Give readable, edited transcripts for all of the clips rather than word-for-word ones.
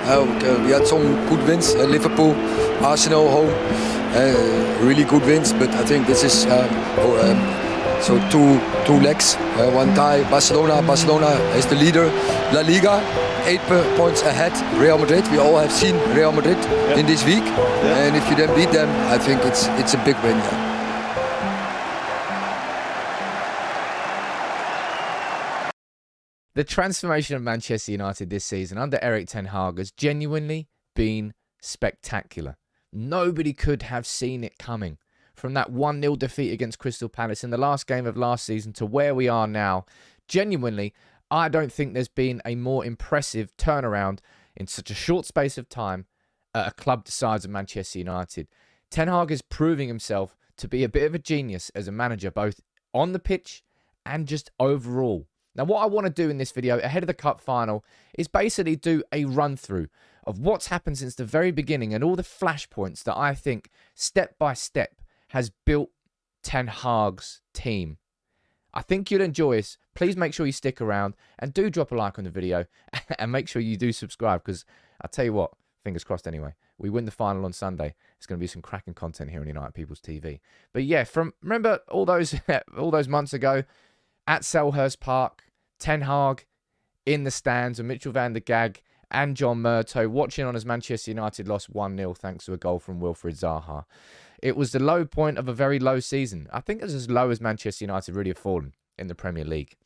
We had some good wins. Liverpool, Arsenal home, really good wins. But I think this is so two legs, one tie. Barcelona is the leader. La Liga, 8 points ahead. Real Madrid. We all have seen Real Madrid in this week, and if you then beat them, I think it's a big win. Yeah. The transformation of Manchester United this season under Erik Ten Hag has genuinely been spectacular. Nobody could have seen it coming. From that 1-0 defeat against Crystal Palace in the last game of last season to where we are now, genuinely, I don't think there's been a more impressive turnaround in such a short space of time at a club the size of Manchester United. Ten Hag is proving himself to be a bit of a genius as a manager, both on the pitch and just overall. Now, what I want to do in this video ahead of the Cup final is basically do a run-through of what's happened since the very beginning and all the flashpoints that I think, step by step, has built Ten Hag's team. I think you'll enjoy this. Please make sure you stick around and do drop a like on the video and make sure you do subscribe, because I'll tell you what, fingers crossed anyway, we win the final on Sunday. It's going to be some cracking content here on United People's TV. But yeah, remember all those months ago at Selhurst Park, Ten Hag in the stands with Mitchell van der Gag and John Murtough watching on as Manchester United lost 1-0 thanks to a goal from Wilfried Zaha. It was the low point of a very low season. I think it's as low as Manchester United really have fallen in the Premier League.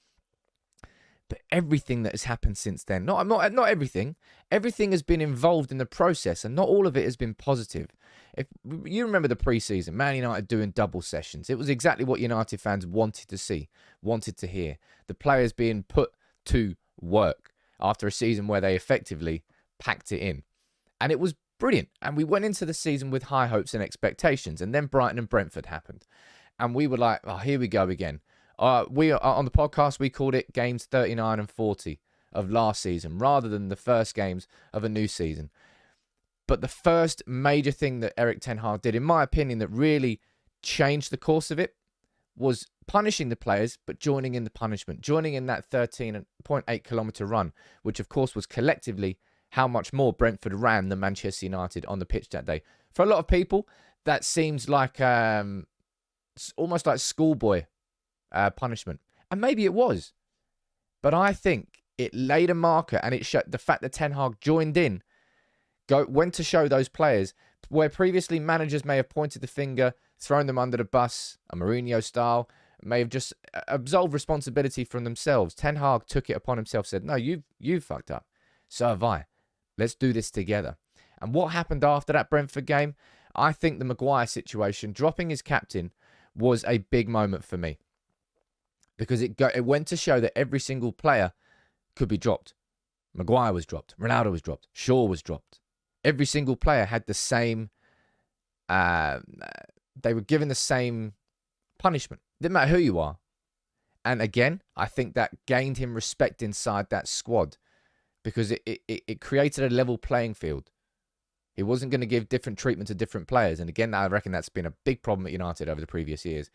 But everything that has happened since then, not everything has been involved in the process, and not all of it has been positive. If you remember the pre-season, Man United doing double sessions, it was exactly what United fans wanted to see, wanted to hear. The players being put to work after a season where they effectively packed it in. And it was brilliant. And we went into the season with high hopes and expectations. And then Brighton and Brentford happened. And we were like, oh, here we go again. We on the podcast, we called it games 39 and 40 of last season, rather than the first games of a new season. But the first major thing that Erik Ten Hag did, in my opinion, that really changed the course of it, was punishing the players, but joining in the punishment, joining in that 13.8 kilometre run, which of course was collectively how much more Brentford ran than Manchester United on the pitch that day. For a lot of people, that seems like almost like schoolboy punishment. And maybe it was. But I think it laid a marker, and it showed the fact that Ten Hag joined in, went to show those players where previously managers may have pointed the finger, thrown them under the bus, a Mourinho style, may have just absolved responsibility from themselves. Ten Hag took it upon himself, said, no, you've fucked up. So have I. Let's do this together. And what happened after that Brentford game? I think the Maguire situation, dropping his captain, was a big moment for me. Because it went to show that every single player could be dropped. Maguire was dropped. Ronaldo was dropped. Shaw was dropped. Every single player had the same... they were given the same punishment. Didn't matter who you are. And again, I think that gained him respect inside that squad, because it created a level playing field. He wasn't going to give different treatment to different players. And again, I reckon that's been a big problem at United over the previous years.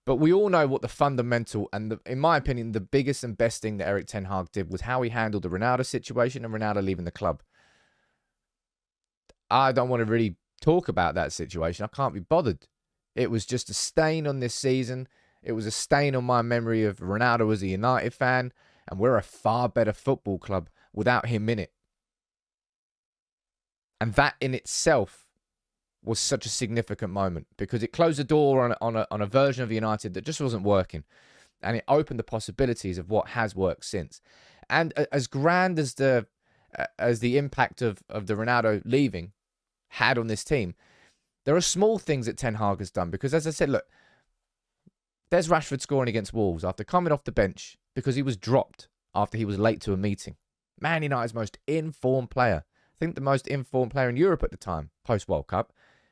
But we all know what the fundamental and, in my opinion, the biggest and best thing that Erik Ten Hag did was how he handled the Ronaldo situation and Ronaldo leaving the club. I don't want to really talk about that situation. I can't be bothered. It was just a stain on this season. It was a stain on my memory of Ronaldo as a United fan. And we're a far better football club without him in it. And that in itself was such a significant moment, because it closed the door on a version of United that just wasn't working. And it opened the possibilities of what has worked since. And as grand as the impact of the Ronaldo leaving had on this team, there are small things that Ten Hag has done. Because as I said, look, there's Rashford scoring against Wolves after coming off the bench because he was dropped after he was late to a meeting. Man United's most informed player. I think the most informed player in Europe at the time, post-World Cup.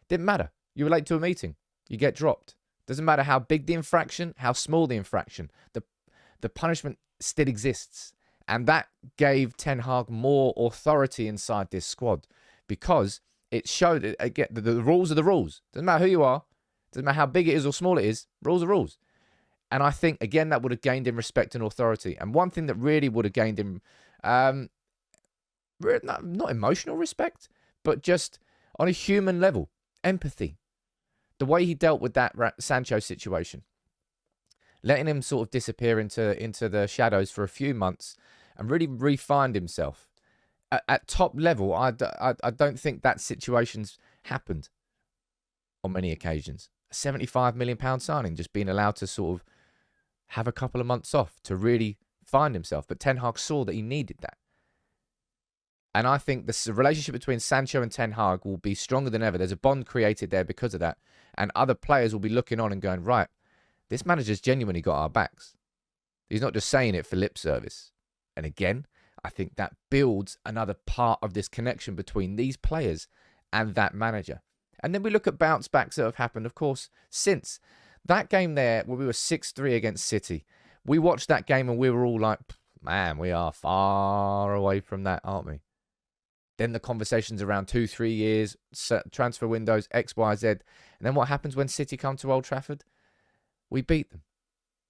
Didn't matter. You were late to a meeting. You get dropped. Doesn't matter how big the infraction, how small the infraction. The punishment still exists. And that gave Ten Hag more authority inside this squad, because it showed, again, the rules are the rules. Doesn't matter who you are. Doesn't matter how big it is or small it is. Rules are rules. And I think, again, that would have gained him respect and authority. And one thing that really would have gained him not emotional respect, but just on a human level, empathy. The way he dealt with that Sancho situation, letting him sort of disappear into the shadows for a few months and really re-find himself. At top level, I don't think that situation's happened on many occasions. A £75 million signing, just being allowed to sort of have a couple of months off to really find himself. But Ten Hag saw that he needed that. And I think the relationship between Sancho and Ten Hag will be stronger than ever. There's a bond created there because of that. And other players will be looking on and going, right, this manager's genuinely got our backs. He's not just saying it for lip service. And again, I think that builds another part of this connection between these players and that manager. And then we look at bounce backs that have happened, of course, since that game there where we were 6-3 against City. We watched that game and we were all like, man, we are far away from that, aren't we? Then the conversations around 2-3 years, transfer windows, X, Y, Z. And then what happens when City come to Old Trafford? We beat them.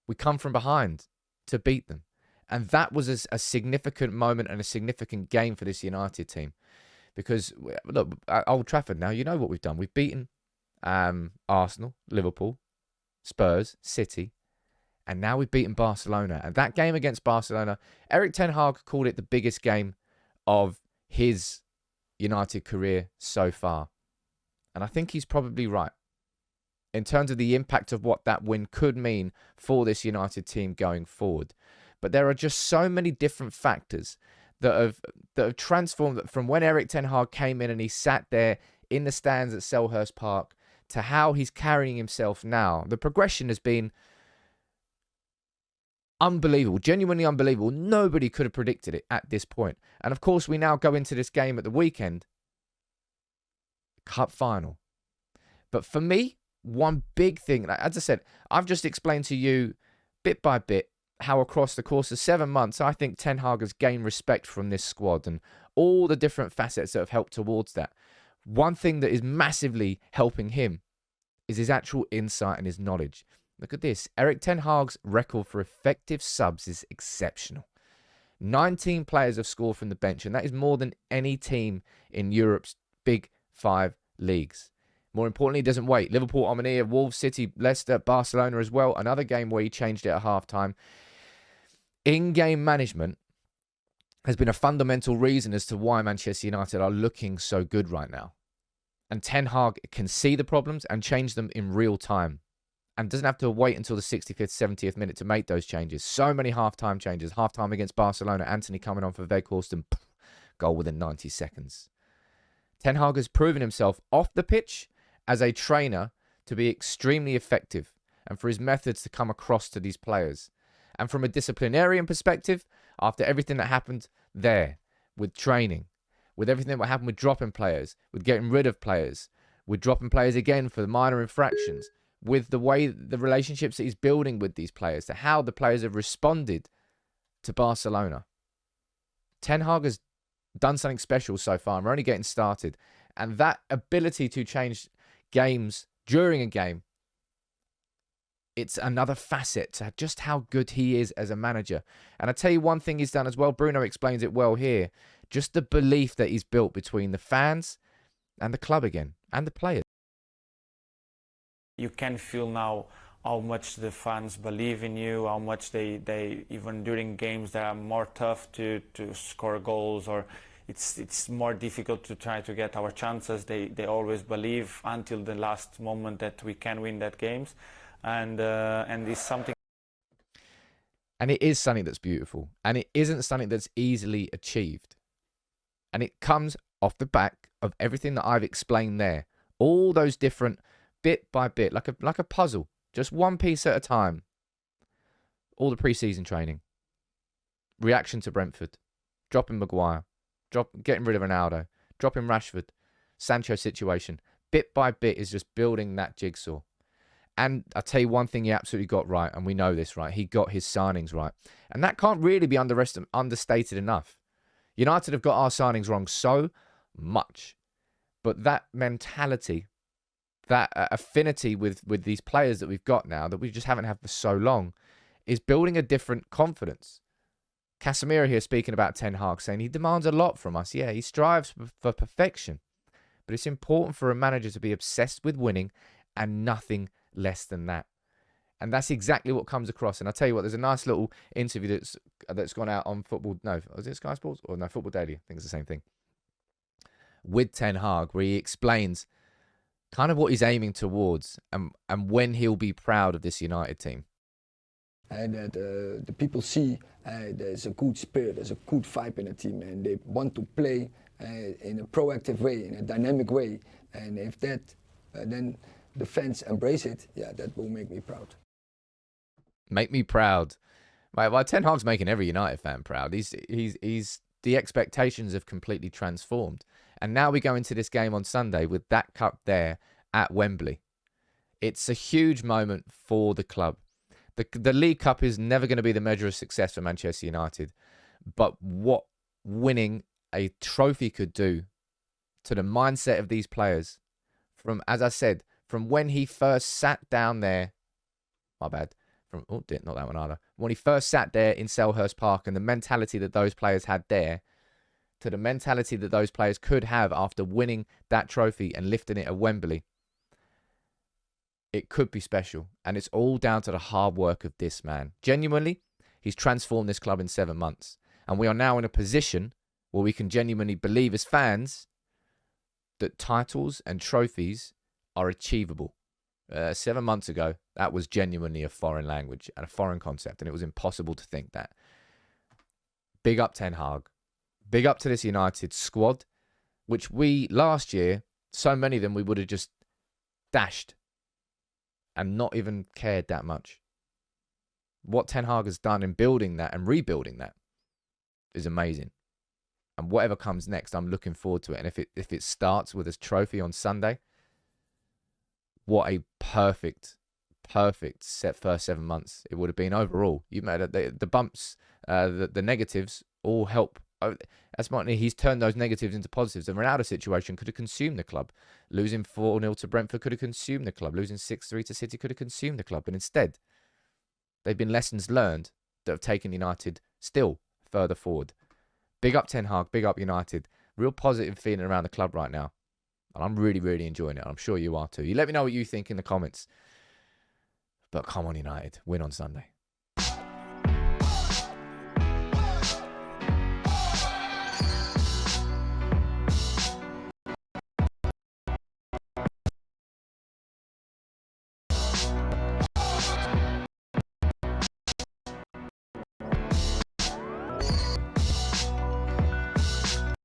We come from behind to beat them. And that was a significant moment and a significant game for this United team. Because, look, at Old Trafford now, you know what we've done. We've beaten Arsenal, Liverpool, Spurs, City, and now we've beaten Barcelona. And that game against Barcelona, Erik Ten Hag called it the biggest game of his United career so far. And I think he's probably right in terms of the impact of what that win could mean for this United team going forward. But there are just so many different factors that have transformed from when Erik Ten Hag came in and he sat there in the stands at Selhurst Park to how he's carrying himself now. The progression has been unbelievable, genuinely unbelievable. Nobody could have predicted it at this point. And of course, we now go into this game at the weekend, cup final. But for me, one big thing, as I said, I've just explained to you bit by bit how across the course of 7 months, I think Ten Hag has gained respect from this squad and all the different facets that have helped towards that. One thing that is massively helping him is his actual insight and his knowledge. Look at this. Erik Ten Hag's record for effective subs is exceptional. 19 players have scored from the bench, and that is more than any team in Europe's big 5 leagues. More importantly, he doesn't wait. Liverpool, Armenia, Wolves, City, Leicester, Barcelona as well. Another game where he changed it at halftime. In-game management has been a fundamental reason as to why Manchester United are looking so good right now. And Ten Hag can see the problems and change them in real time. And doesn't have to wait until the 65th, 70th minute to make those changes. So many halftime changes. Halftime against Barcelona, Anthony coming on for Weghorst and goal within 90 seconds. Ten Hag has proven himself off the pitch as a trainer to be extremely effective and for his methods to come across to these players. And from a disciplinarian perspective, after everything that happened there with training, with everything that happened with dropping players, with getting rid of players, with dropping players again for the minor infractions, with the way the relationships that he's building with these players, to how the players have responded to Barcelona. Ten Hag has done something special so far, and we're only getting started. And that ability to change games during a game, it's another facet to just how good he is as a manager. And I tell you one thing he's done as well, Bruno explains it well here, just the belief that he's built between the fans and the club again, and the players. You can feel now how much the fans believe in you, how much they even during games that are more tough to score goals, or it's more difficult to try to get our chances. They always believe until the last moment that we can win that games. And it's something. And it is something that's beautiful. And it isn't something that's easily achieved. And it comes off the back of everything that I've explained there. All those different, bit by bit, like a puzzle. Just one piece at a time. All the pre-season training. Reaction to Brentford. Dropping Maguire. Getting rid of Ronaldo. Dropping Rashford. Sancho situation. Bit by bit is just building that jigsaw. And I'll tell you one thing he absolutely got right, and we know this, right? He got his signings right. And that can't really be understated enough. United have got our signings wrong so much. But that mentality, that affinity with these players that we've got now, that we just haven't had for so long, is building a different confidence. Casemiro here speaking about Ten Hag, saying he demands a lot from us. Yeah, he strives for perfection. But it's important for a manager to be obsessed with winning and nothing less than that. And that's exactly what comes across. And I'll tell you what, there's a nice little interview that's gone out on Football... No, was it Sky Sports? Or no, Football Daily. I think it's the same thing. With Ten Hag, where he explains kind of what he's aiming towards and when he'll be proud of this United team. And that the people see there's a good spirit, there's a good vibe in the team, and they want to play in a proactive way, in a dynamic way. And if that, then the fans embrace it, yeah, that will make me proud. Make me proud. Well, Ten Hag's making every United fan proud. He's the expectations have completely transformed. And now we go into this game on Sunday with that cup there at Wembley. It's a huge moment for the club. The League Cup is never going to be the measure of success for Manchester United. But what winning a trophy could do to the mindset of these players, from, as I said, from when he first sat down there, my bad, not that one either. When he first sat there in Selhurst Park and the mentality that those players had there, to the mentality that those players could have after winning that trophy and lifting it at Wembley, it could be special. And it's all down to the hard work of this man. Genuinely, he's transformed this club in 7 months. And we are now in a position where we can genuinely believe as fans that titles and trophies are achievable. 7 months ago, that was genuinely a foreign language and a foreign concept, and it was impossible to think that. Big up Ten Hag. Big up to this United squad, which we, last year, so many of them we would have just dashed and not even cared that much. What Ten Hag has done in building that and rebuilding that is amazing. And whatever comes next, I'm looking forward to it. And if it starts with this trophy on Sunday, what a perfect first 7 months it would have been overall. You know, the bumps, the negatives all help. As Martin, he's turned those negatives into positives. The Ronaldo situation could have consumed the club. Losing 4-0 to Brentford could have consumed the club. Losing 6-3 to City could have consumed the club. But instead, they've been lessons learned that have taken United still further forward. Big up Ten Hag, big up United. Real positive feeling around the club right now. And I'm really, really enjoying it. I'm sure you are too. You let me know what you think in the comments. But come on, United. Win on Sunday.